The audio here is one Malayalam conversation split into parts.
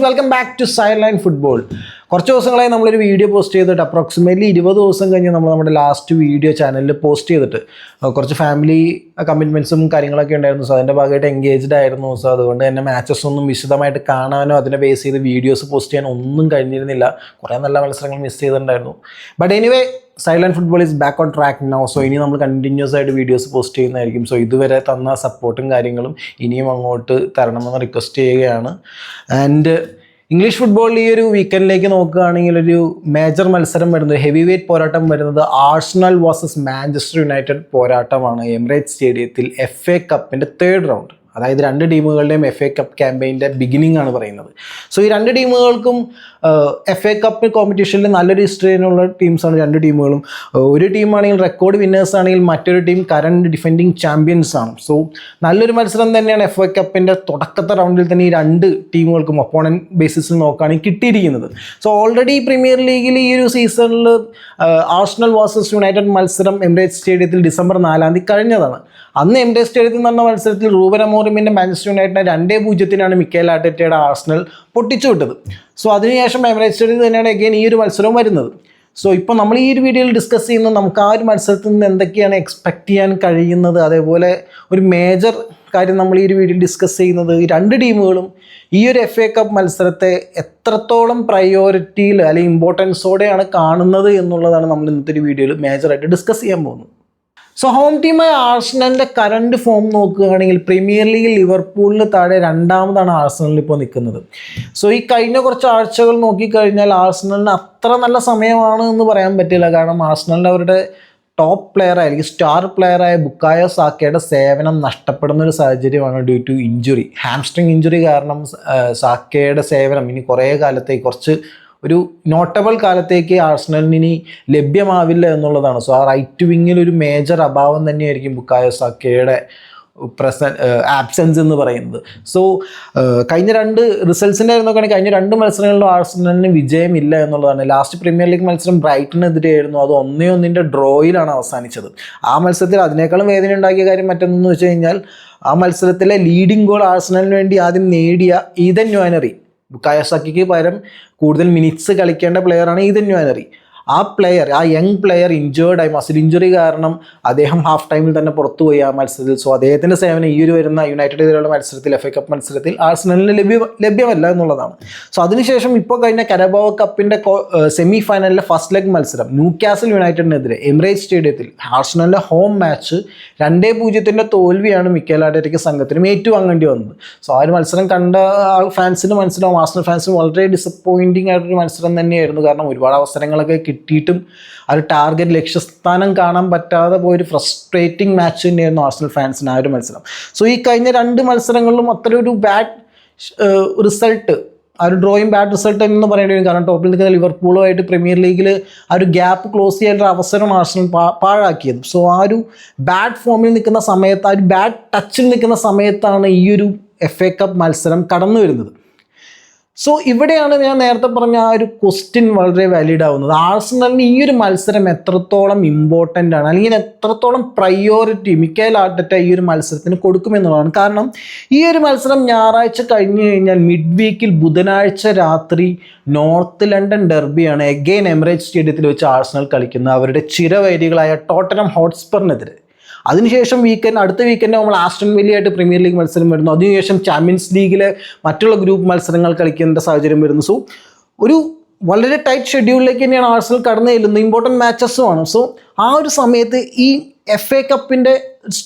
Welcome back to sideline football. കുറച്ച് ദിവസങ്ങളായി നമ്മളൊരു വീഡിയോ പോസ്റ്റ് ചെയ്തിട്ട് അപ്രോക്സിമേറ്റ്ലി 20 ദിവസം കഴിഞ്ഞ് നമ്മൾ നമ്മുടെ ലാസ്റ്റ് വീഡിയോ ചാനലിൽ പോസ്റ്റ് ചെയ്തിട്ട് കുറച്ച് ഫാമിലി കമ്മിറ്റ്മെൻറ്റ്സും കാര്യങ്ങളൊക്കെ ഉണ്ടായിരുന്നു. സോ അതിൻ്റെ ഭാഗമായിട്ട് എൻഗേജ്ഡ് ആയിരുന്നു. സോ അതുകൊണ്ട് തന്നെ മാച്ചസ് ഒന്നും വിശദമായിട്ട് കാണാനോ അതിനെ ബേസ് ചെയ്ത് വീഡിയോസ് പോസ്റ്റ് ചെയ്യാനോ ഒന്നും കഴിഞ്ഞിരുന്നില്ല. കുറേ നല്ല മത്സരങ്ങൾ മിസ് ചെയ്തിട്ടുണ്ടായിരുന്നു. But anyway silent football is back on track now. So ഇനി നമ്മൾ കണ്ടിന്യൂസ് ആയിട്ട് വീഡിയോസ് പോസ്റ്റ് ചെയ്യുന്നതായിരിക്കും. സോ ഇതുവരെ തന്ന സപ്പോർട്ടും കാര്യങ്ങളും ഇനിയും അങ്ങോട്ട് തരണമെന്ന് റിക്വസ്റ്റ് ചെയ്യുകയാണ്. ആൻഡ് ഇംഗ്ലീഷ് ഫുട്ബോളിൽ ഈ ഒരു വീക്കെൻഡിലേക്ക് നോക്കുകയാണെങ്കിൽ ഒരു മേജർ മത്സരം വരുന്നത്, ഹെവി വെയ്റ്റ് പോരാട്ടം വരുന്നത് ആഴ്സണൽ വേഴ്സസ് മാഞ്ചസ്റ്റർ യുണൈറ്റഡ് പോരാട്ടമാണ് എമിറേറ്റ്സ് സ്റ്റേഡിയത്തിൽ FA കപ്പിൻ്റെ 3rd റൗണ്ട്. അതായത് രണ്ട് ടീമുകളുടെയും FA കപ്പ് ക്യാമ്പയിൻ്റെ ബിഗിനിങ് ആണ് പറയുന്നത്. സോ ഈ രണ്ട് ടീമുകൾക്കും FA കപ്പ് കോമ്പറ്റീഷനിൽ നല്ലൊരു ഹിസ്റ്ററിയിലുള്ള ടീംസാണ് രണ്ട് ടീമുകളും. ഒരു ടീമാണെങ്കിൽ റെക്കോർഡ് വിന്നേഴ്സ് ആണെങ്കിൽ മറ്റൊരു ടീം കറണ്ട് ഡിഫെൻഡിങ് ചാമ്പ്യൻസ് ആണ്. സോ നല്ലൊരു മത്സരം തന്നെയാണ് FA കപ്പിൻ്റെ തുടക്കത്തെ റൗണ്ടിൽ തന്നെ ഈ രണ്ട് ടീമുകൾക്കും ഒപ്പോണൻറ്റ് ബേസിസിൽ നോക്കുകയാണെങ്കിൽ കിട്ടിയിരിക്കുന്നത്. സോ ഓൾറെഡി പ്രീമിയർ ലീഗിൽ ഈ ഒരു സീസണിൽ ആഴ്സണൽ വേഴ്സസ് യുണൈറ്റഡ് മത്സരം എമിറേറ്റ്സ് സ്റ്റേഡിയത്തിൽ ഡിസംബർ 4 കഴിഞ്ഞതാണ്. അന്ന് എമിറേറ്റ്സ് സ്റ്റേഡിയത്തിൽ നടന്ന മത്സരത്തിൽ റൂബൻ അമോറിമിൻ്റെ മാഞ്ചസ്റ്റർ യുണൈറ്റഡിനെ 2-0 മിക്കേൽ ആർട്ടറ്റയുടെ ആഴ്സണൽ പൊട്ടിച്ചു വിട്ടത്. സോ അതിനുശേഷം എമിറേറ്റ്സ് സ്റ്റേഡിയത്തിൽ തന്നെയാണ് അഗൈൻ ഈ ഒരു മത്സരവും വരുന്നത്. സോ ഇപ്പോൾ നമ്മൾ ഈ ഒരു വീഡിയോയിൽ ഡിസ്കസ് ചെയ്യുന്നത് നമുക്ക് ആ ഒരു മത്സരത്തിൽ നിന്ന് എന്തൊക്കെയാണ് എക്സ്പെക്റ്റ് ചെയ്യാൻ കഴിയുന്നത്. അതേപോലെ ഒരു മേജർ കാര്യം നമ്മൾ ഈ ഒരു വീഡിയോയിൽ ഡിസ്കസ് ചെയ്യുന്നത്, ഈ രണ്ട് ടീമുകളും ഈ ഒരു FA കപ്പ് മത്സരത്തെ എത്രത്തോളം പ്രയോറിറ്റിയിൽ അല്ലെങ്കിൽ ഇമ്പോർട്ടൻസോടെയാണ് കാണുന്നത് എന്നുള്ളതാണ് നമ്മൾ ഇന്നത്തെ ഒരു വീഡിയോയിൽ മേജറായിട്ട് ഡിസ്കസ് ചെയ്യാൻ പോകുന്നത്. സോ ഹോം ടീമായ ആഴ്സണലിൻ്റെ കറണ്ട് ഫോം നോക്കുകയാണെങ്കിൽ പ്രീമിയർ ലീഗിൽ ലിവർപൂളിന് താഴെ രണ്ടാമതാണ് ആഴ്സണലിൽ ഇപ്പോൾ നിൽക്കുന്നത്. സോ ഈ കഴിഞ്ഞ കുറച്ച് ആഴ്ചകൾ നോക്കിക്കഴിഞ്ഞാൽ ആഴ്സണലിന് അത്ര നല്ല സമയമാണ് എന്ന് പറയാൻ പറ്റില്ല. കാരണം ആഴ്സണലിൻ്റെ അവരുടെ ടോപ്പ് പ്ലെയർ ആയിരിക്കും സ്റ്റാർ പ്ലെയറായ ബുക്കായോ സാക്കയുടെ സേവനം നഷ്ടപ്പെടുന്ന ഒരു സാഹചര്യമാണ് due to injury. Hamstring injury കാരണം സാക്കയുടെ സേവനം ഇനി കുറേ കാലത്തേക്ക്, കുറച്ച് ഒരു നോട്ടബിൾ കാലത്തേക്ക് ആഴ്സണലിന് ഇനി ലഭ്യമാവില്ല എന്നുള്ളതാണ്. സോ ആ റൈറ്റ് വിങ്ങിൽ ഒരു മേജർ അഭാവം തന്നെയായിരിക്കും ബുക്കായോ സാക്കയുടെ ആബ്സെൻസ് എന്ന് പറയുന്നത്. സോ കഴിഞ്ഞ രണ്ട് റിസൾട്ട്സിൻ്റെ നോക്കുകയാണെങ്കിൽ കഴിഞ്ഞ രണ്ട് മത്സരങ്ങളിലും ആഴ്സണലിന് വിജയമില്ല എന്നുള്ളതാണ്. ലാസ്റ്റ് പ്രീമിയർ ലീഗ് മത്സരം ബ്രൈറ്റനെതിരെയായിരുന്നു. അത് 1-1 ഡ്രോയിലാണ് അവസാനിച്ചത്. ആ മത്സരത്തിൽ അതിനേക്കാളും വേദന ഉണ്ടാക്കിയ കാര്യം മറ്റൊന്നെന്ന് വെച്ച് കഴിഞ്ഞാൽ ആ മത്സരത്തിലെ ലീഡിംഗ് ഗോൾ ആഴ്സണലിന് വേണ്ടി ആദ്യം നേടിയ ഈതൻ ന്വാനറി, ബുക്കായോ സാക്കയ്ക്ക് പകരം കൂടുതൽ മിനിറ്റ്സ് കളിക്കേണ്ട പ്ലെയറാണ് ഈതൻ ന്വാനറി. ആ പ്ലെയർ, ആ യങ് പ്ലെയർ ഇഞ്ചേർഡായി, മസിൽ ഇഞ്ചുറി കാരണം അദ്ദേഹം ഹാഫ് ടൈമിൽ തന്നെ പുറത്തുപോയി ആ മത്സരത്തിൽ. സോ അദ്ദേഹത്തിൻ്റെ സേവനം ഈ ഒരു വരുന്ന യുണൈറ്റഡിലുള്ള മത്സരത്തിൽ FA കപ്പ് മത്സരത്തിൽ ആഴ്സണലിന് ലഭ്യമല്ല എന്നുള്ളതാണ്. സോ അതിനുശേഷം ഇപ്പോൾ കഴിഞ്ഞ കരബാവോ കപ്പിൻ്റെ സെമി ഫൈനലിലെ ഫസ്റ്റ് ലെഗ് മത്സരം ന്യൂകാസിൽ യുണൈറ്റഡിനെതിരെ എമിറേറ്റ്സ് സ്റ്റേഡിയത്തിൽ ആഴ്സണലിൻ്റെ ഹോം മാച്ച് 2-0 തോൽവിയാണ് മിക്കേൽ ആർട്ടറ്റയ്ക്ക് സംഘത്തിനും ഏറ്റുവാങ്ങേണ്ടി വന്നത്. സോ ആ ഒരു മത്സരം കണ്ട ഫാൻസിന് മനസ്സിലാവും, ആഴ്സണൽ ഫാൻസിന് വളരെ ഡിസപ്പോയിൻറ്റിംഗ് ആയിട്ടൊരു മത്സരം തന്നെയായിരുന്നു. കാരണം ഒരുപാട് അവസരങ്ങളൊക്കെ കിട്ടിയിട്ടും ആ ഒരു ടാർഗറ്റ് ലക്ഷ്യസ്ഥാനം കാണാൻ പറ്റാതെ പോയൊരു ഫ്രസ്ട്രേറ്റിംഗ് മാച്ച് തന്നെയായിരുന്നു ആഴ്സണൽ ഫാൻസിന് ആ ഒരു മത്സരം. സോ ഈ കഴിഞ്ഞ രണ്ട് മത്സരങ്ങളിലും അത്ര ഒരു ബാഡ് റിസൾട്ട്, ആ ഒരു ഡ്രോയും ബാഡ് റിസൾട്ട് എന്ന് പറയേണ്ടി വരും. കാരണം ടോപ്പിൽ നിൽക്കുന്ന ലിവർപൂളുമായിട്ട് പ്രീമിയർ ലീഗിൽ ആ ഒരു ഗ്യാപ്പ് ക്ലോസ് ചെയ്യാനുള്ള അവസരം ആഴ്സണൽ പാഴാക്കിയത്. സോ ആ ഒരു ബാഡ് ഫോമിൽ നിൽക്കുന്ന സമയത്ത്, ആ ഒരു ബാഡ് ടച്ചിൽ നിൽക്കുന്ന സമയത്താണ് ഈ ഒരു FA കപ്പ് മത്സരം കടന്നു വരുന്നത്. സോ ഇവിടെയാണ് ഞാൻ നേരത്തെ പറഞ്ഞ ആ ഒരു ക്വസ്റ്റ്യൻ വളരെ വാലിഡ് ആവുന്നത്. ആഴ്സണലിന് ഈ ഒരു മത്സരം എത്രത്തോളം ഇമ്പോർട്ടൻ്റ് ആണ്, അല്ലെങ്കിൽ എത്രത്തോളം പ്രയോറിറ്റി മിക്കേൽ ആർട്ടറ്റ ഈ ഒരു മത്സരത്തിന് കൊടുക്കുമെന്നുള്ളതാണ്. കാരണം ഈ ഒരു മത്സരം ഞായറാഴ്ച കഴിഞ്ഞ് കഴിഞ്ഞാൽ മിഡ് വീക്കിൽ ബുധനാഴ്ച രാത്രി നോർത്ത് ലണ്ടൻ ഡെർബിയാണ് എഗെയിൻ എമിറേറ്റ്സ് സ്റ്റേഡിയത്തിൽ വെച്ച് ആഴ്സണൽ കളിക്കുന്ന അവരുടെ ചിരവൈരികളായ ടോട്ടനം ഹോട്ട്സ്പറിനെതിരെ. അതിനുശേഷം അടുത്ത വീക്കെൻഡ് നമ്മൾ ആസ്റ്റൺ വില്ലയായിട്ട് പ്രീമിയർ ലീഗ് മത്സരം വരുന്നു. അതിനുശേഷം ചാമ്പ്യൻസ് ലീഗിലെ മറ്റുള്ള ഗ്രൂപ്പ് മത്സരങ്ങൾ കളിക്കേണ്ട സാഹചര്യം വരുന്നു. സോ ഒരു വളരെ ടൈറ്റ് ഷെഡ്യൂളിലേക്ക് തന്നെയാണ് ആഴ്സണൽ കടന്നു ചെല്ലുന്നത്. ഇമ്പോർട്ടൻറ്റ് മാച്ചസുമാണ്. സോ ആ ഒരു സമയത്ത് ഈ FA കപ്പിൻ്റെ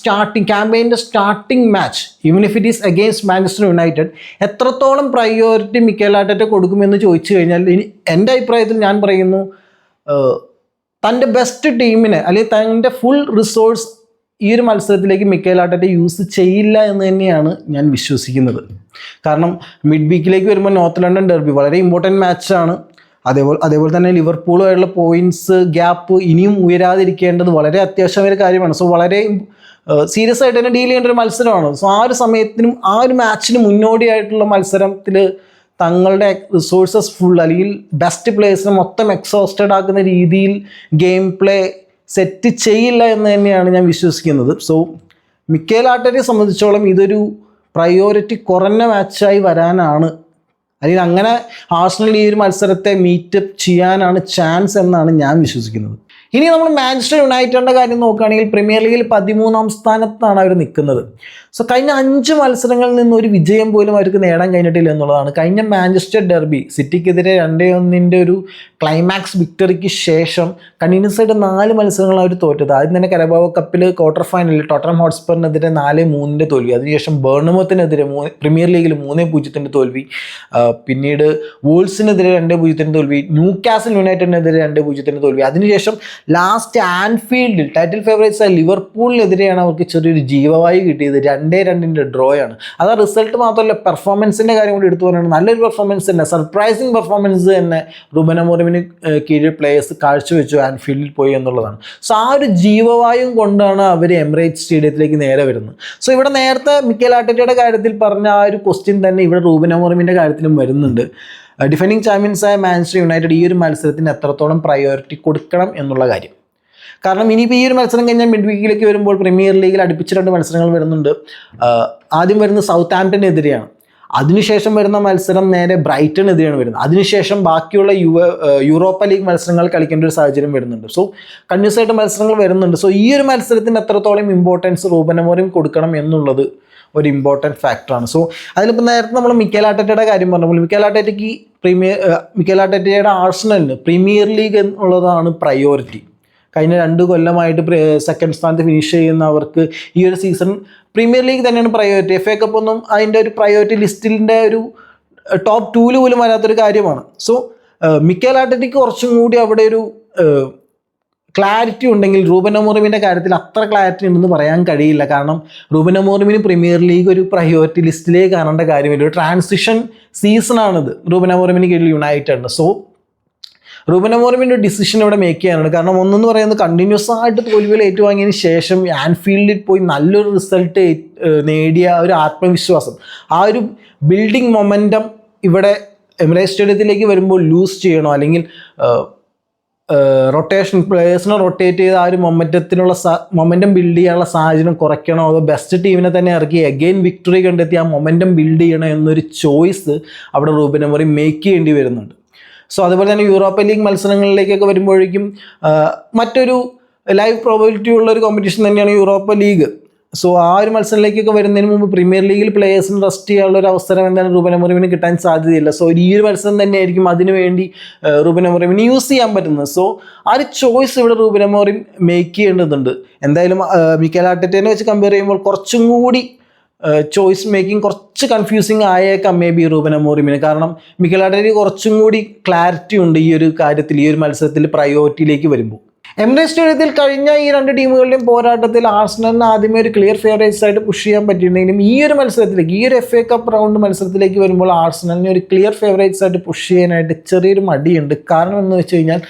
ക്യാമ്പയിൻ്റെ starting match, even if it is against Manchester United, എത്രത്തോളം പ്രയോറിറ്റി മിക്കേൽ ആർട്ടറ്റ കൊടുക്കുമെന്ന് ചോദിച്ചു കഴിഞ്ഞാൽ എൻ്റെ അഭിപ്രായത്തിൽ ഞാൻ പറയുന്നു, തൻ്റെ ബെസ്റ്റ് ടീമിനെ അല്ലെങ്കിൽ തൻ്റെ ഫുൾ റിസോഴ്സ് ഈ ഒരു മത്സരത്തിലേക്ക് മിക്കേൽ ആർട്ടറ്റ യൂസ് ചെയ്യില്ല എന്ന് തന്നെയാണ് ഞാൻ വിശ്വസിക്കുന്നത്. കാരണം മിഡ് വീക്കിലേക്ക് വരുമ്പോൾ നോർത്ത് ലണ്ടൻ ഡെർബി വളരെ ഇമ്പോർട്ടൻറ്റ് മാച്ചാണ്. അതേപോലെ തന്നെ ലിവർപൂളുമായുള്ള പോയിൻറ്റ്സ് ഗ്യാപ്പ് ഇനിയും ഉയരാതിരിക്കേണ്ടത് വളരെ അത്യാവശ്യമായ ഒരു കാര്യമാണ്. സോ വളരെ സീരിയസ് ആയിട്ട് തന്നെ ഡീൽ ചെയ്യേണ്ട ഒരു മത്സരമാണ്. സോ ആ ഒരു സമയത്തിനും ആ ഒരു മാച്ചിന് മുന്നോടിയായിട്ടുള്ള മത്സരത്തിൽ തങ്ങളുടെ റിസോഴ്സസ് ഫുൾ അല്ലെങ്കിൽ ബെസ്റ്റ് പ്ലേയേഴ്സിനെ മൊത്തം എക്സോസ്റ്റഡ് ആക്കുന്ന രീതിയിൽ ഗെയിം പ്ലേ സെറ്റ് ചെയ്യില്ല എന്ന് തന്നെയാണ് ഞാൻ വിശ്വസിക്കുന്നത്. സോ മിക്കേൽ ആർട്ടറ്റയെ സംബന്ധിച്ചോളം ഇതൊരു പ്രയോറിറ്റി കുറഞ്ഞ മാച്ചായി വരാനാണ് അല്ലെങ്കിൽ അങ്ങനെ ആർസണൽ ഈ ഒരു മത്സരത്തെ മീറ്റപ്പ് ചെയ്യാനാണ് ചാൻസ് എന്നാണ് ഞാൻ വിശ്വസിക്കുന്നത്. ഇനി നമ്മൾ മാഞ്ചസ്റ്റർ യുണൈറ്റഡിൻ്റെ കാര്യം നോക്കുകയാണെങ്കിൽ പ്രീമിയർ ലീഗിൽ 13ാം സ്ഥാനത്താണ് അവർ നിൽക്കുന്നത്. സോ കഴിഞ്ഞ 5 മത്സരങ്ങളിൽ നിന്ന് ഒരു വിജയം പോലും അവർക്ക് നേടാൻ കഴിഞ്ഞിട്ടില്ല എന്നുള്ളതാണ്. കഴിഞ്ഞ മാഞ്ചസ്റ്റർ ഡെർബി സിറ്റിക്കെതിരെ 2-1 ഒരു ക്ലൈമാക്സ് വിക്ടറിക്ക് ശേഷം കണ്ടിന്യൂസ് ആയിട്ട് 4 മത്സരങ്ങൾ അവർ തോറ്റത്. ആദ്യം തന്നെ കരബാവോ കപ്പിൽ ക്വാർട്ടർ ഫൈനലിൽ ടോട്ടനം ഹോട്ട്സ്പറിനെതിരെ 4-3 തോൽവി, അതിനുശേഷം ബേർണ്മൗത്തിനെതിരെ പ്രീമിയർ ലീഗിൽ 3-0 തോൽവി, പിന്നീട് വോൾസിനെതിരെ 2-0 തോൽവി, ന്യൂകാസിൽ യുണൈറ്റഡിനെതിരെ 2-0 തോൽവി, അതിനുശേഷം ലാസ്റ്റ് ആൻഫീൽഡിൽ ടൈറ്റിൽ ഫേവറേറ്റ്സ് ആയ ലിവർപൂളിനെതിരെയാണ് അവർക്ക് ചെറിയൊരു ജീവവായു കിട്ടിയത്. 2-2 ഡ്രോയാണ്. അത് ആ റിസൾട്ട് മാത്രമല്ല, പെർഫോമൻസിൻ്റെ കാര്യം കൂടി എടുത്തു പറയുകയാണ്. നല്ലൊരു പെർഫോമൻസ് തന്നെ, സർപ്രൈസിങ് പെർഫോമൻസ് തന്നെ റൂബൻ അമോറിമിന് കീഴിൽ പ്ലേയേഴ്സ് കാഴ്ചവെച്ചു ആൻഫീൽഡിൽ പോയി എന്നുള്ളതാണ്. സോ ആ ഒരു ജീവവായു കൊണ്ടാണ് അവർ എമിറേറ്റ്സ് സ്റ്റേഡിയത്തിലേക്ക് നേരെ വരുന്നത്. സോ ഇവിടെ നേരത്തെ മിക്കേൽ ആർട്ടറ്റയുടെ കാര്യത്തിൽ പറഞ്ഞ ആ ഒരു ക്വസ്റ്റ്യൻ തന്നെ ഇവിടെ റൂബൻ അമോറിമിൻ്റെ കാര്യത്തിലും വരുന്നുണ്ട്. ഡിഫെൻഡിങ് ചാമ്പ്യൻസായ മാഞ്ചസ്റ്റർ യുണൈറ്റഡ് ഈ ഒരു മത്സരത്തിന് എത്രത്തോളം പ്രയോറിറ്റി കൊടുക്കണം എന്നുള്ള കാര്യം. കാരണം ഇനിയിപ്പോൾ ഈ ഒരു മത്സരം കഴിഞ്ഞാൽ മിഡ് വീക്കിലേക്ക് വരുമ്പോൾ പ്രീമിയർ ലീഗിൽ അടുപ്പിച്ച് 2 മത്സരങ്ങൾ വരുന്നുണ്ട്. ആദ്യം വരുന്നത് സൗത്ത് ആംപ്ടനെതിരെയാണ്, അതിനുശേഷം വരുന്ന മത്സരം നേരെ ബ്രൈറ്റണെതിരെയാണ് വരുന്നത്, അതിനുശേഷം ബാക്കിയുള്ള യൂറോപ്പ ലീഗ് മത്സരങ്ങൾ കളിക്കേണ്ട ഒരു സാഹചര്യം വരുന്നുണ്ട്. സോ കണ്ടിന്യൂസ് ആയിട്ട് മത്സരങ്ങൾ വരുന്നുണ്ട്. സോ ഈ ഒരു മത്സരത്തിന് എത്രത്തോളം ഇമ്പോർട്ടൻസ് റൂബൻ അമോറിം കൊടുക്കണം എന്നുള്ളത് ഒരു ഇമ്പോർട്ടൻറ്റ് ഫാക്ടറാണ്. സോ അതിലിപ്പോൾ നേരത്തെ നമ്മൾ മിക്കേൽ ആർട്ടറ്റയുടെ കാര്യം പറഞ്ഞപ്പോൾ മിക്കേൽ ആർട്ടറ്റയുടെ ആർസണലിന് പ്രീമിയർ ലീഗ് എന്നുള്ളതാണ് പ്രയോറിറ്റി. കഴിഞ്ഞ 2 കൊല്ലമായിട്ട് സെക്കൻഡ് സ്ഥാനത്ത് ഫിനിഷ് ചെയ്യുന്നവർക്ക് ഈ ഒരു സീസൺ പ്രീമിയർ ലീഗ് തന്നെയാണ് പ്രയോറിറ്റി. FA കപ്പ് ഒന്നും അതിൻ്റെ ഒരു പ്രയോറിറ്റി ലിസ്റ്റിൻ്റെ ഒരു ടോപ്പ് 2 പോലും വരാത്തൊരു കാര്യമാണ്. സോ മിക്കേൽ ആർട്ടറ്റയ്ക്ക് കുറച്ചും കൂടി അവിടെ ഒരു ക്ലാരിറ്റി ഉണ്ടെങ്കിൽ റൂബൻ അമോറിമിൻ്റെ കാര്യത്തിൽ അത്ര ക്ലാരിറ്റി ഉണ്ടെന്ന് പറയാൻ കഴിയില്ല. കാരണം റൂബൻ അമോറിമിന് പ്രീമിയർ ലീഗ് ഒരു പ്രയോറിറ്റി ലിസ്റ്റിലേക്ക് കാണേണ്ട കാര്യമില്ല. ഒരു ട്രാൻസിഷൻ സീസണാണിത് റൂബൻ അമോറിമിന് കീഴിൽ യുണൈറ്റഡിന്. സോ റൂബൻ അമോറിമിൻ്റെ ഡിസിഷൻ ഇവിടെ മേക്ക് ചെയ്യാനാണ്. കാരണം ഒന്നെന്ന് പറയുന്നത് കണ്ടിന്യൂസ് ആയിട്ട് തോൽവികൾ ഏറ്റുവാങ്ങിയതിന് ശേഷം ആൻഫീൽഡിൽ പോയി നല്ലൊരു റിസൾട്ട് നേടിയ ഒരു ആത്മവിശ്വാസം, ആ ഒരു ബിൽഡിംഗ് മൊമെൻറ്റം ഇവിടെ എമിറേറ്റ്സ് സ്റ്റേഡിയത്തിലേക്ക് വരുമ്പോൾ ലൂസ് ചെയ്യണോ, അല്ലെങ്കിൽ റൊട്ടേഷൻ പ്ലേയേഴ്സിനെ റൊട്ടേറ്റ് ചെയ്ത് ആ ഒരു മൊമെൻറ്റം ബിൽഡ് ചെയ്യാനുള്ള സാഹചര്യം കുറയ്ക്കണോ, അതോ ബെസ്റ്റ് ടീമിനെ തന്നെ ഇറക്കി അഗെയിൻ വിക്ടറി കണ്ടെത്തി ആ മൊമെൻറ്റം ബിൽഡ് ചെയ്യണോ എന്നൊരു ചോയ്സ് അവിടെ റൂബൻ അമോറിം മേക്ക് ചെയ്യേണ്ടി വരുന്നുണ്ട്. സോ അതുപോലെ തന്നെ യൂറോപ്പ ലീഗ് മത്സരങ്ങളിലേക്കൊക്കെ വരുമ്പോഴേക്കും മറ്റൊരു ലൈവ് പ്രോബബിലിറ്റി ഉള്ളൊരു കോമ്പറ്റീഷൻ തന്നെയാണ് യൂറോപ്പ ലീഗ്. സോ ആ ഒരു മത്സരത്തിലേക്കൊക്കെ വരുന്നതിന് മുമ്പ് പ്രീമിയർ ലീഗിൽ പ്ലേയേഴ്സിന് റെസ്റ്റ് ചെയ്യാനുള്ള ഒരു അവസരം എന്തായാലും റൂബൻ അമോറിമിന് കിട്ടാൻ സാധ്യതയില്ല. സോ ഈ ഒരു മത്സരം തന്നെയായിരിക്കും അതിനുവേണ്ടി റൂബൻ അമോറിമിന് യൂസ് ചെയ്യാൻ പറ്റുന്നത്. സോ ആ ഒരു ചോയ്സ് ഇവിടെ റൂബൻ അമോറിം മേക്ക് ചെയ്യേണ്ടതുണ്ട്. എന്തായാലും മിക്കേൽ ആർട്ടറ്റയെ വെച്ച് കമ്പയർ ചെയ്യുമ്പോൾ കുറച്ചും കൂടി ചോയ്സ് മേക്കിംഗ് കുറച്ച് കൺഫ്യൂസിങ് ആയേക്കാം മേ ബി റൂബൻ അമോറിമിന്. കാരണം മിക്കേൽ ആർട്ടറ്റയ്ക്ക് കുറച്ചും കൂടി ക്ലാരിറ്റി ഉണ്ട് ഈ ഒരു കാര്യത്തിൽ, ഈ ഒരു മത്സരത്തിൽ പ്രയോറിറ്റിയിലേക്ക് വരുമ്പോൾ. എമിറേറ്റ്സ് സ്റ്റേഡിയത്തിൽ കഴിഞ്ഞ ഈ 2 ടീമുകളുടെയും പോരാട്ടത്തിൽ ആർസണലിന് ആദ്യമേ ഒരു ക്ലിയർ ഫേവറേറ്റ്സ് ആയിട്ട് പുഷ് ചെയ്യാൻ പറ്റിയിട്ടുണ്ടെങ്കിലും ഈ ഒരു മത്സരത്തിലേക്ക്, ഈ ഒരു FA കപ്പ് റൗണ്ട് മത്സരത്തിലേക്ക് വരുമ്പോൾ ആർസണലിന് ഒരു ക്ലിയർ ഫേവറേറ്റ്സ് ആയിട്ട് പുഷ് ചെയ്യാനായിട്ട് ചെറിയൊരു മടിയുണ്ട്. കാരണം എന്ന് വെച്ച് കഴിഞ്ഞാൽ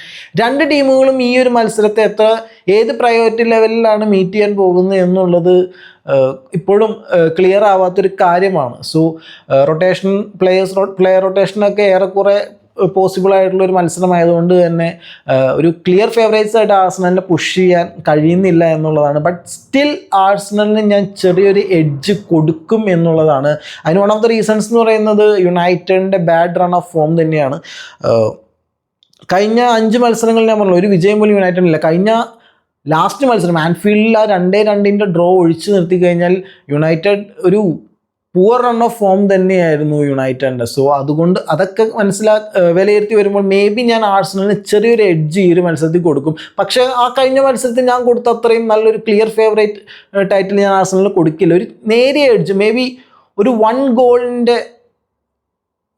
2 ടീമുകളും ഈ ഒരു മത്സരത്തെ ഏത് പ്രയോറിറ്റി ലെവലിലാണ് മീറ്റ് ചെയ്യാൻ പോകുന്നത് എന്നുള്ളത് ഇപ്പോഴും ക്ലിയർ ആവാത്തൊരു കാര്യമാണ്. സോ പ്ലെയർ റൊട്ടേഷനൊക്കെ ഏറെക്കുറെ പോസിബിൾ ആയിട്ടുള്ള ഒരു മത്സരമായതുകൊണ്ട് തന്നെ ഒരു ക്ലിയർ ഫേവറേറ്റ്സ് ആയിട്ട് ആർസണലിനെ പുഷ് ചെയ്യാൻ കഴിയുന്നില്ല എന്നുള്ളതാണ്. ബട്ട് സ്റ്റിൽ ആർസണലിന് ഞാൻ ചെറിയൊരു എഡ്ജ് കൊടുക്കും എന്നുള്ളതാണ്. അതിന് വൺ ഓഫ് ദ റീസൺസ് എന്ന് പറയുന്നത് യുണൈറ്റഡിൻ്റെ ബാഡ് റൺ ഓഫ് ഫോം തന്നെയാണ്. കഴിഞ്ഞ 5 മത്സരങ്ങളിൽ ഞാൻ പറഞ്ഞു ഒരു വിജയം പോലും യുണൈറ്റഡിനില്ല. കഴിഞ്ഞ ലാസ്റ്റ് മത്സരം ആൻഫീൽഡിൽ ആ 2-2 ഡ്രോ ഒഴിച്ചു നിർത്തി കഴിഞ്ഞാൽ യുണൈറ്റഡ് ഒരു പുവർ റൺ ഓഫ് ഫോം തന്നെയായിരുന്നു യുണൈറ്റഡിൻ്റെ. സോ അതുകൊണ്ട് അതൊക്കെ വിലയിരുത്തി വരുമ്പോൾ മേ ബി ഞാൻ ആർസണലിന് ചെറിയൊരു എഡ്ജ് ഈ ഒരു മത്സരത്തിൽ കൊടുക്കും. പക്ഷേ ആ കഴിഞ്ഞ മത്സരത്തിൽ ഞാൻ കൊടുത്ത അത്രയും നല്ലൊരു ക്ലിയർ ഫേവറേറ്റ് ടൈറ്റിൽ ഞാൻ ആർസണലിന് കൊടുക്കില്ല. ഒരു നേരിയ എഡ്ജ്, മേ ബി ഒരു 1 ഗോളിൻ്റെ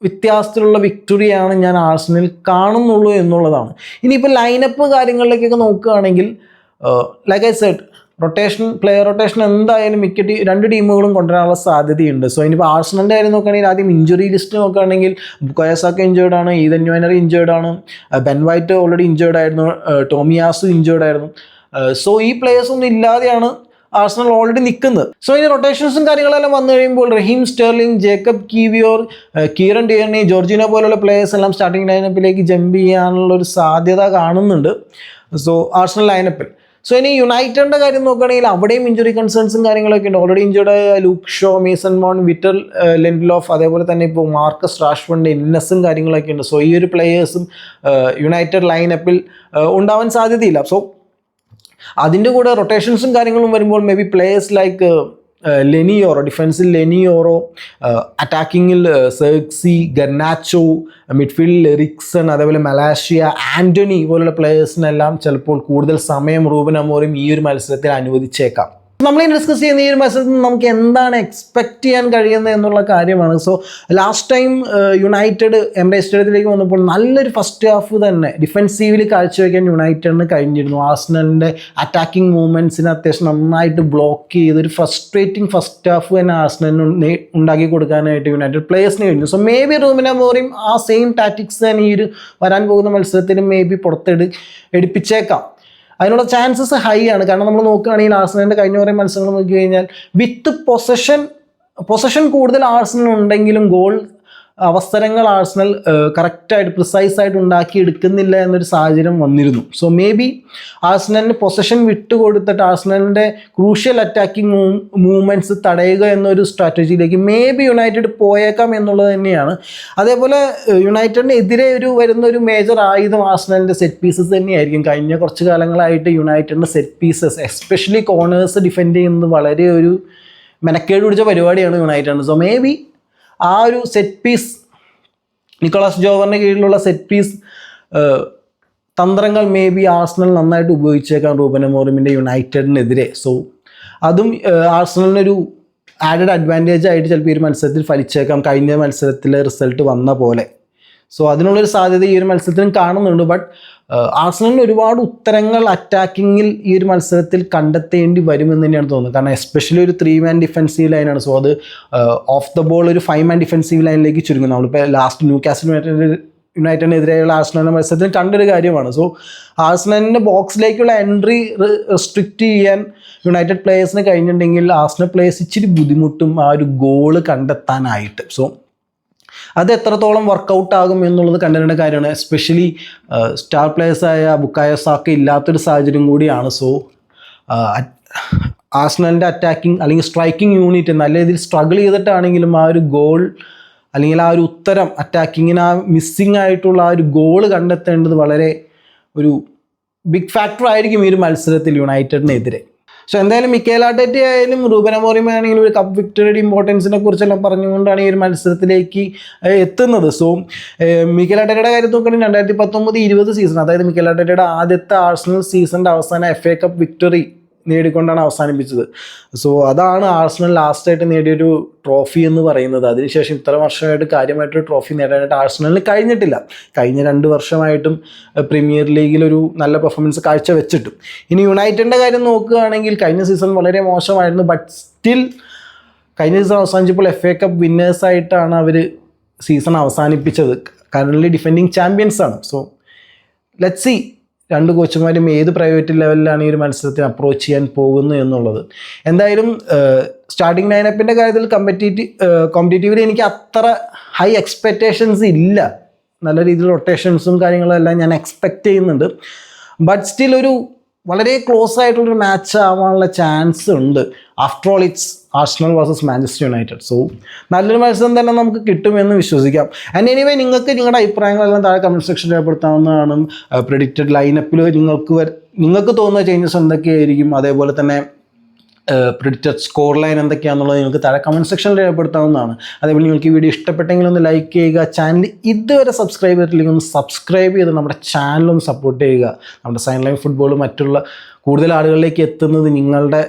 വ്യത്യാസത്തിലുള്ള വിക്ടറിയാണ് ഞാൻ ആർസണലിൽ കാണുന്നുള്ളൂ എന്നുള്ളതാണ്. ഇനിയിപ്പോൾ ലൈനപ്പ് കാര്യങ്ങളിലേക്കൊക്കെ നോക്കുകയാണെങ്കിൽ like I said player rotation എന്തായാലും 2 ടീമുകളും കൊണ്ടുവരാനുള്ള സാധ്യതയുണ്ട്. സോ ഇനിയിപ്പോൾ ആർസണലിൻ്റെ കാര്യം നോക്കുകയാണെങ്കിൽ ആദ്യം ഇഞ്ചുറി ലിസ്റ്റ് നോക്കുകയാണെങ്കിൽ ബുക്കായോ സാക്ക ഇഞ്ചേർഡ് ആണ്, ഈതൻ ന്യൂനർ ഇഞ്ചേർഡ് ആണ്, ബെൻ വൈറ്റ് ഓൾറെഡി ഇഞ്ചേർഡ് ആയിരുന്നു, ടോമിയാസു ഇഞ്ചേർഡ് ആയിരുന്നു. സോ ഈ പ്ലേയേഴ്സ് ഒന്നും ഇല്ലാതെയാണ് ആർസണൽ ഓൾറെഡി നിൽക്കുന്നത്. സോ ഇനി റൊട്ടേഷൻസും കാര്യങ്ങളെല്ലാം വന്നു കഴിയുമ്പോൾ Raheem Sterling, Jakub Kiwior, Kieran Tierney, Jorginho പോലുള്ള പ്ലേയേഴ്സ് എല്ലാം സ്റ്റാർട്ടിംഗ് ലൈനപ്പിലേക്ക് ജമ്പ് ചെയ്യാനുള്ള ഒരു സാധ്യത കാണുന്നുണ്ട്. സോ ആർസണൽ ലൈനപ്പിൽ സോ ഇനി യുണൈറ്റഡിൻ്റെ കാര്യം നോക്കുകയാണെങ്കിൽ അവിടെയും ഇഞ്ചുറി കൺസേൺസും കാര്യങ്ങളൊക്കെ ഉണ്ട്. Already injured Luke Shaw, Mason Mount, Victor Lindelof, അതേപോലെ തന്നെ ഇപ്പോൾ മാർക്കസ് റാഷ്ഫോർഡിൻ്റെ ഇൽനെസ്സും കാര്യങ്ങളൊക്കെ ഉണ്ട്. സോ ഈ ഒരു പ്ലേയേഴ്സും യുണൈറ്റഡ് ലൈനപ്പിൽ ഉണ്ടാവാൻ സാധ്യതയില്ല. സോ അതിൻ്റെ കൂടെ റൊട്ടേഷൻസും കാര്യങ്ങളും വരുമ്പോൾ maybe players like Leny Yoro, ഡിഫൻസിൽ ലെനിയോറോ, അറ്റാക്കിങ്ങിൽ സെർക്സി, ഗർനാച്ചോ, മിഡ്ഫീൽഡിൽ എറിക്സൺ, അതേപോലെ മലാഷ്യ, ആൻ്റണി പോലുള്ള പ്ലേയേഴ്സിനെല്ലാം ചിലപ്പോൾ കൂടുതൽ സമയം റൂബൻ അമോറിം ഈ ഒരു മത്സരത്തിൽ അനുവദിച്ചേക്കാം. നമ്മളിനി ഡിസ്കസ് ചെയ്യുന്ന ഈ ഒരു മത്സരത്തിൽ നമുക്ക് എന്താണ് എക്സ്പെക്റ്റ് ചെയ്യാൻ കഴിയുന്നത് എന്നുള്ള കാര്യമാണ്. സോ ലാസ്റ്റ് ടൈം യുണൈറ്റഡ് എംറേസ് സ്റ്റേഡിയത്തിലേക്ക് വന്നപ്പോൾ നല്ലൊരു ഫസ്റ്റ് ഹാഫ് തന്നെ ഡിഫെൻസീവിൽ കാഴ്ചവെക്കാൻ യുണൈറ്റഡിന് കഴിഞ്ഞിരുന്നു. ആഴ്സണലിൻ്റെ അറ്റാക്കിംഗ് മൂവ്മെൻറ്റ്സിന് അത്യാവശ്യം നന്നായിട്ട് ബ്ലോക്ക് ചെയ്തൊരു ഫ്രസ്ട്രേറ്റിംഗ് ഫസ്റ്റ് ഹാഫ് തന്നെ ആഴ്സണലിന് ഉണ്ടാക്കി കൊടുക്കാനായിട്ട് യുണൈറ്റഡ് പ്ലേയേഴ്സിന് കഴിഞ്ഞു. So may be Reuben Amorim ആ സെയിം ടാറ്റിക്സ് തന്നെ ഈ ഒരു വരാൻ പോകുന്ന മത്സരത്തിൽ മേ ബി എടുപ്പിച്ചേക്കാം. അതിനുള്ള ചാൻസസ് ഹൈ ആണ്. കാരണം നമ്മൾ നോക്കുകയാണെങ്കിൽ ആഴ്സണലിൻ്റെ കഴിഞ്ഞ കുറേ മത്സരങ്ങൾ നോക്കി കഴിഞ്ഞാൽ വിത്ത് പൊസഷൻ കൂടുതൽ ആഴ്സണൽ ഉണ്ടെങ്കിലും ഗോൾ അവസരങ്ങൾ ആഴ്സണൽ കറക്റ്റായിട്ട് പ്രിസൈസായിട്ട് ഉണ്ടാക്കിയെടുക്കുന്നില്ല എന്നൊരു സാഹചര്യം വന്നിരുന്നു. സോ മേ ബി ആഴ്സണലിന് പൊസഷൻ വിട്ടുകൊടുത്തിട്ട് ആഴ്സണലിൻ്റെ ക്രൂഷ്യൽ അറ്റാക്കിംഗ് മൂവ്മെൻറ്റ്സ് തടയുക എന്നൊരു സ്ട്രാറ്റജിയിലേക്ക് മേ ബി യുണൈറ്റഡ് പോയേക്കാം എന്നുള്ളത് തന്നെയാണ്. അതേപോലെ യുണൈറ്റഡിനെതിരെ വരുന്നൊരു മേജർ ആയുധം ആഴ്സണലിൻ്റെ സെറ്റ് പീസസ് തന്നെയായിരിക്കും. കഴിഞ്ഞ കുറച്ച് കാലങ്ങളായിട്ട് യുണൈറ്റഡിൻ്റെ set pieces especially corners defend ചെയ്യുന്നത് വളരെ ഒരു മെനക്കേട് പിടിച്ച പരിപാടിയാണ് യുണൈറ്റഡ്. സോ മേ ബി ആ ഒരു സെറ്റ് പീസ് നിക്കോളാസ് ജോവറിൻ്റെ കീഴിലുള്ള സെറ്റ് പീസ് തന്ത്രങ്ങൾ മേ ബി ആഴ്സണൽ നന്നായിട്ട് ഉപയോഗിച്ചേക്കാം റൂബൻ അമോറിമിൻ്റെ യുണൈറ്റഡിനെതിരെ. സോ അതും ആഴ്സണലിനൊരു ആഡഡ് അഡ്വാൻറ്റേജ് ആയിട്ട് ചിലപ്പോൾ ഈ ഒരു മത്സരത്തിൽ ഫലിച്ചേക്കാം, കഴിഞ്ഞ മത്സരത്തിലെ റിസൾട്ട് വന്ന പോലെ. സോ അതിനുള്ളൊരു സാധ്യത ഈ ഒരു മത്സരത്തിലും കാണുന്നുണ്ട്. ബട്ട് ആഴ്സണലിന് ഒരുപാട് ഉത്തരങ്ങൾ അറ്റാക്കിങ്ങിൽ ഈ ഒരു മത്സരത്തിൽ കണ്ടെത്തേണ്ടി വരുമെന്ന് തന്നെയാണ് തോന്നുന്നത്. കാരണം എസ്പെഷ്യലി ഒരു 3-man ഡിഫെൻസീവ് ലൈനാണ്. സോ അത് ഓഫ് ദ ബോൾ ഒരു 5-man ഡിഫെൻസീവ് ലൈനിലേക്ക് ചുരുങ്ങും. നമ്മളിപ്പോൾ ലാസ്റ്റ് ന്യൂകാസിൽ യുണൈറ്റഡിനെതിരെയുള്ള ആഴ്സണലിൻ്റെ മത്സരത്തിൽ കണ്ടൊരു കാര്യമാണ്. സോ ആഴ്സണലിൻ്റെ ബോക്സിലേക്കുള്ള എൻട്രി റെസ്ട്രിക്റ്റ് ചെയ്യാൻ യുണൈറ്റഡ് പ്ലേയേഴ്സിന് കഴിഞ്ഞിട്ടുണ്ടെങ്കിൽ ആഴ്സണൽ പ്ലേയേഴ്സ് ഇച്ചിരി ബുദ്ധിമുട്ടും ആ ഒരു ഗോള് കണ്ടെത്താനായിട്ട്. സോ അത് എത്രത്തോളം വർക്കൗട്ട് ആകും എന്നുള്ളത് കണ്ടറിയേണ്ട കാര്യമാണ്. എസ്പെഷ്യലി സ്റ്റാർ പ്ലേയേഴ്സായ ബുക്കായോ സാക്ക ഇല്ലാത്തൊരു സാഹചര്യം കൂടിയാണ്. സോ ആഴ്സണലിൻ്റെ അറ്റാക്കിംഗ് അല്ലെങ്കിൽ സ്ട്രൈക്കിംഗ് യൂണിറ്റ് നല്ല രീതിയിൽ സ്ട്രഗിൾ ചെയ്തിട്ടാണെങ്കിലും ആ ഒരു ഗോൾ അല്ലെങ്കിൽ ആ ഒരു ഉത്തരം അറ്റാക്കിങ്ങിന് ആ മിസ്സിങ് ആയിട്ടുള്ള ആ ഒരു ഗോള് കണ്ടെത്തേണ്ടത് വളരെ ഒരു ബിഗ് ഫാക്ടർ ആയിരിക്കും ഈ ഒരു മത്സരത്തിൽ യുണൈറ്റഡിനെതിരെ. സോ എന്തായാലും മിക്കേൽ ആർട്ടേറ്റ ആയാലും റൂബൻ അമോറിം ആണെങ്കിലും ഒരു കപ്പ് വിക്ടറിയുടെ ഇമ്പോർട്ടൻസിനെ കുറിച്ചെല്ലാം പറഞ്ഞുകൊണ്ടാണ് ഈ ഒരു മത്സരത്തിലേക്ക് എത്തുന്നത്. സോ മിക്കേൽ ആർട്ടേറ്റയുടെ കാര്യം നോക്കുകയാണെങ്കിൽ 2019-20 സീസൺ, അതായത് മിക്കേൽ ആർട്ടേറ്റയുടെ ആദ്യത്തെ ആഴ്സണൽ സീസണിൻ്റെ അവസാനം FA കപ്പ് വിക്ടറി നേടിക്കൊണ്ടാണ് അവസാനിപ്പിച്ചത്. സോ അതാണ് ആഴ്സണൽ ലാസ്റ്റായിട്ട് നേടിയൊരു ട്രോഫി എന്ന് പറയുന്നത്. അതിനുശേഷം ഇത്ര വർഷമായിട്ട് കാര്യമായിട്ടൊരു ട്രോഫി നേടാനായിട്ട് ആഴ്സണലിന് കഴിഞ്ഞിട്ടില്ല. കഴിഞ്ഞ 2 വർഷമായിട്ടും പ്രീമിയർ ലീഗിലൊരു നല്ല പെർഫോമൻസ് കാഴ്ചവെച്ചിട്ടും. ഇനി യുണൈറ്റഡിൻ്റെ കാര്യം നോക്കുകയാണെങ്കിൽ കഴിഞ്ഞ സീസൺ വളരെ മോശമായിരുന്നു. ബട്ട് സ്റ്റിൽ കഴിഞ്ഞ സീസൺ അവസാനിച്ചപ്പോൾ FA കപ്പ് വിന്നേഴ്സായിട്ടാണ് അവർ സീസൺ അവസാനിപ്പിച്ചത്. കറൻ്റ്ലി ഡിഫെൻഡിങ് ചാമ്പ്യൻസാണ്. സോ ലെറ്റ്സ് സീ രണ്ട് കോച്ചുമാരും ഏത് പ്രൈവറ്റ് ലെവലിലാണ് ഈ ഒരു മത്സരത്തിന് അപ്രോച്ച് ചെയ്യാൻ പോകുന്നത് എന്നുള്ളത്. എന്തായാലും സ്റ്റാർട്ടിംഗ് ലൈനപ്പിൻ്റെ കാര്യത്തിൽ കോമ്പറ്റീറ്റീവിൽ എനിക്ക് അത്ര ഹൈ എക്സ്പെക്റ്റേഷൻസ് ഇല്ല. നല്ല രീതിയിൽ റൊട്ടേഷൻസും കാര്യങ്ങളെല്ലാം ഞാൻ എക്സ്പെക്റ്റ് ചെയ്യുന്നുണ്ട്. ബട്ട് സ്റ്റിൽ ഒരു വളരെ ക്ലോസ് ആയിട്ടുള്ളൊരു മാച്ച് ആവാനുള്ള ചാൻസ് ഉണ്ട്. After all it's Arsenal versus Manchester United. So നല്ലൊരു മത്സരം തന്നെ നമുക്ക് കിട്ടുമെന്ന് വിശ്വസിക്കാം. ആൻഡ് എനിവേ നിങ്ങൾക്ക് നിങ്ങളുടെ അഭിപ്രായങ്ങളെല്ലാം താഴെ കമൻറ്റ് സെക്ഷനിൽ രേഖപ്പെടുത്താവുന്നതാണ്. പ്രെഡിക്റ്റഡ് ലൈനപ്പിൽ നിങ്ങൾക്ക് തോന്നുന്ന ചേഞ്ചസ് എന്തൊക്കെയായിരിക്കും, അതേപോലെ തന്നെ പ്രെഡിക്റ്റഡ് സ്കോർ ലൈൻ എന്തൊക്കെയാണെന്നുള്ളത് നിങ്ങൾക്ക് താഴെ കമൻറ്റ് സെക്ഷനിൽ രേഖപ്പെടുത്താവുന്നതാണ്. അതേപോലെ നിങ്ങൾക്ക് ഈ വീഡിയോ ഇഷ്ടപ്പെട്ടെങ്കിൽ ഒന്ന് ലൈക്ക് ചെയ്യുക. ചാനൽ ഇതുവരെ സബ്സ്ക്രൈബ് ചെയ്തിട്ടില്ലെങ്കിൽ ഒന്ന് സബ്സ്ക്രൈബ് ചെയ്ത് നമ്മുടെ ചാനലൊന്ന് സപ്പോർട്ട് ചെയ്യുക. നമ്മുടെ സൈൻ ലൈൻ ഫുട്ബോൾ മറ്റുള്ള കൂടുതൽ ആളുകളിലേക്ക് എത്തുന്നത് നിങ്ങളുടെ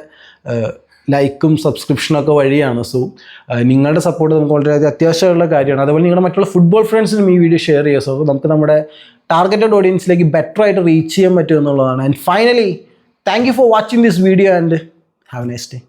ലൈക്കും സബ്സ്ക്രിപ്ഷനൊക്കെ വഴിയാണ്. സോ നിങ്ങളുടെ സപ്പോർട്ട് നമുക്ക് വളരെ അത്യാവശ്യമുള്ള കാര്യമാണ്. അതുപോലെ നിങ്ങളുടെ മറ്റുള്ള ഫുട്ബോൾ ഫ്രണ്ട്സിനും ഈ വീഡിയോ ഷെയർ ചെയ്യുക. സോ നമുക്ക് നമ്മുടെ ടാർഗറ്റഡ് ഓഡിയൻസിലേക്ക് ബെറ്റർ ആയിട്ട് റീച്ച് ചെയ്യാൻ പറ്റും എന്നുള്ളതാണ്. And finally thank you for watching this video and have a nice day.